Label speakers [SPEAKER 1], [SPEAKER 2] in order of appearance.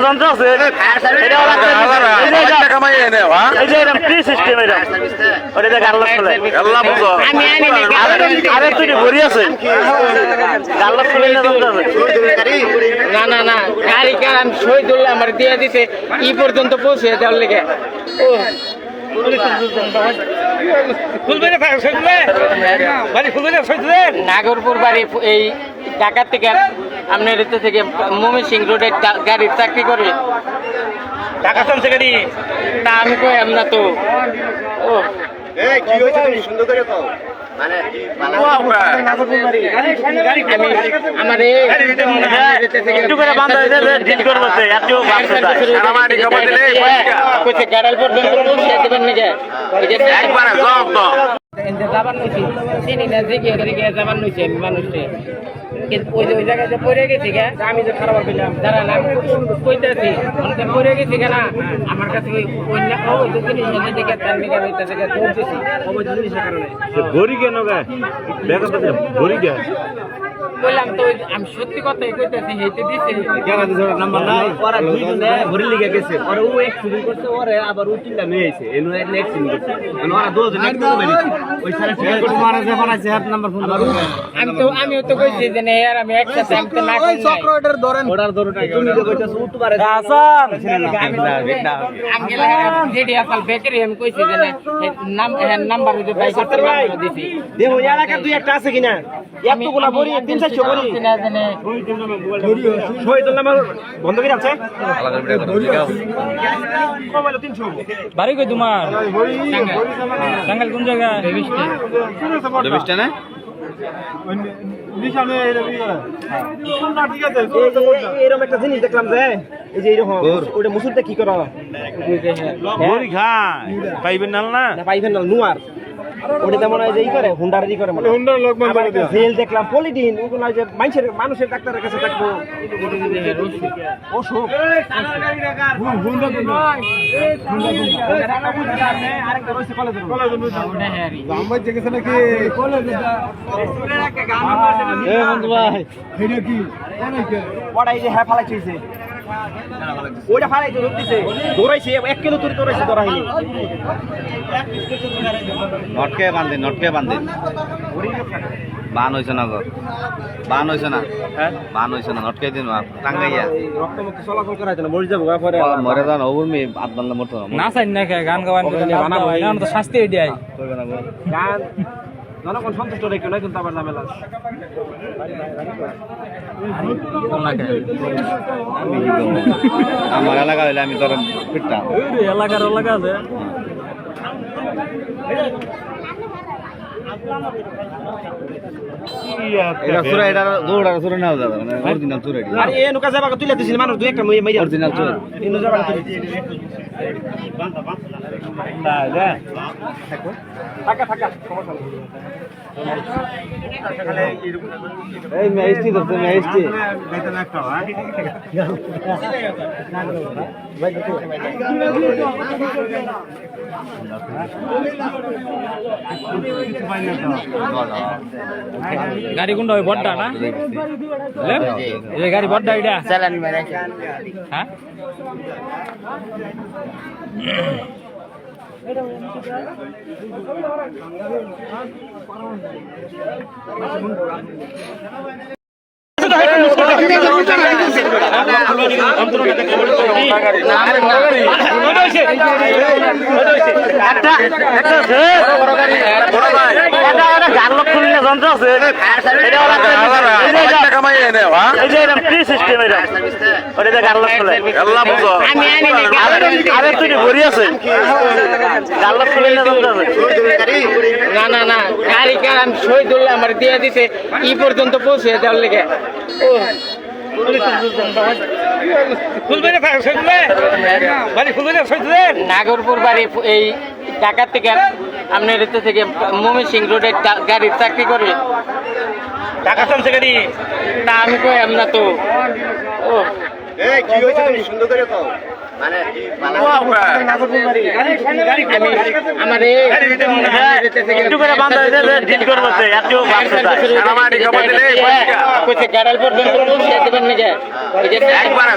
[SPEAKER 1] যন্ত্র আছে ভরি আছে
[SPEAKER 2] না না না গাড়ি কারণ শহীদুল্লাহ আমার দিয়ে দিতে ই পর্যন্ত পৌঁছে দেওয়ার লেগে ও নাগরপুর বাড়ি এই ঢাকা থেকে আপনার এতে থেকে ময়মনসিং রোডে গাড়ির চাকরি করে
[SPEAKER 1] ঢাকা চলছে গাড়ি
[SPEAKER 2] তা আমি কই আমরা তো ও
[SPEAKER 1] সুন্দর করে তো
[SPEAKER 2] ওই জায়গায় যে পড়ে গেছি আমি যে খারাপ পেলাম যারা না কইতেছি পড়ে গেছি কেনা আমার কাছে বললাম তো আমি সত্যি কথাই কইতেছি হেঁটে দিচ্ছি
[SPEAKER 1] নাম্বার নাই ওরা দুইজনে ভরি লিগে গেছে আর ও এক শুরু করতে ওরে আবার ও চিন্তা নিয়ে আইছে এনো এক নেক্সট সিন করছে মানে ওরা দুজন এক করে বেরিয়েছে ওই সারা ঠিক করে মারা যে বানাইছে হাত নাম্বার ফোন
[SPEAKER 2] আমিও তো কইছি যে না यार আমি একসাথে আমি তো না কই
[SPEAKER 1] চক্রটার ধরেন ওটার ধরটা তুমি যে কইতাছ ও তো পারে
[SPEAKER 2] আমি যেটি আপাল বেকারি আমি কইছি যে না নাম্বার যে ভাই করতে দিছি
[SPEAKER 1] দেখো এলাকা দুই একটা আছে কিনা এতগুলা বড়ি 300 বড়ি শহীদুল নাম বন্ধ করে আছে মোবাইল 300
[SPEAKER 3] বাড়ি কই তোমার টাঙ্গাইল কোন জায়গা
[SPEAKER 1] দেবিস্টা না নিশানে এরকম একটা জিনিস দেখলাম যে এই যে এরকম ওটা মুসুরটা কি করা বড়ি খায় পাইবেন না পাইবেন না নুয়ার ওটা তেমন হয় যে ই করে হুন্ডারি করে মানে হুন্ডার লোক মানে জেল দেখলাম পলিটিন ওগুলো যে মানুষের ডাক্তারের কাছে থাকবো অসুখ আরেকটা রয়েছে কলেজের বন্ধু ভাই কি ওটা এই যে হ্যাঁ ফালাইছে ওইটা ফালাইছে ধরতেছে দৌড়াইছে 1 কিলো তুই দৌড়াইছে দৌড়াইনি
[SPEAKER 4] নটকে বান্ধে বান হয়েছে না ঘর বান হয়েছে না বান হয়েছে না নটকে দিন টাঙ্গাইয়া
[SPEAKER 1] রক্তমুক্ত চলাচল করা যায় না মরে যাবো পরে
[SPEAKER 4] মরে যান ওর মেয়ে আট বান্ধা মরতো
[SPEAKER 3] না চাই না গান গাওয়ান বানাবো তো শাস্তি এডিয়াই
[SPEAKER 1] গান জনগণ সন্তুষ্ট রেখে নয় কিন্তু আবার ঝামেলা
[SPEAKER 4] আমার এলাকা হইলে আমি তোর ফিরতাম
[SPEAKER 3] এলাকা আছে
[SPEAKER 4] এটা সুরা এটা দৌড়া সুরা নাও যাবে মানে অরিজিনাল সুরা এটা
[SPEAKER 1] আরে এ নুকা যাবা তুইলা দিছিল মানুষ দুই একটা মাইয়া
[SPEAKER 4] অরিজিনাল সুরা
[SPEAKER 1] ইনো যাবা থাকা সমস্যা নেই
[SPEAKER 4] এই মেস্টি দছে মেস্টি
[SPEAKER 3] গাড়ি কোনটা ওই বড়টা না এই গাড়ি বড়টা এটা
[SPEAKER 2] চালান মেরে
[SPEAKER 3] হ্যাঁ
[SPEAKER 1] যন্ত্র আছে ভরি আছে
[SPEAKER 2] না না না গাড়ি কারণ শহীদুল্লাহ আমার দিয়ে দিতে ই পর্যন্ত পৌঁছে দেওয়ার লেগে ও নাগরপুর বাড়ি এই ঢাকা থেকে আপনার এতে থেকে ময়মনসিং রোডে গাড়ির চাকরি করে
[SPEAKER 1] ঢাকা চলছে গাড়ি
[SPEAKER 2] তা আমি কই আমরা তো ও
[SPEAKER 1] সুন্দর করে তো
[SPEAKER 5] একটু করে বান্ধা ডিল করবো এত
[SPEAKER 2] কইছে গ্যারাল পর্যন্ত একবার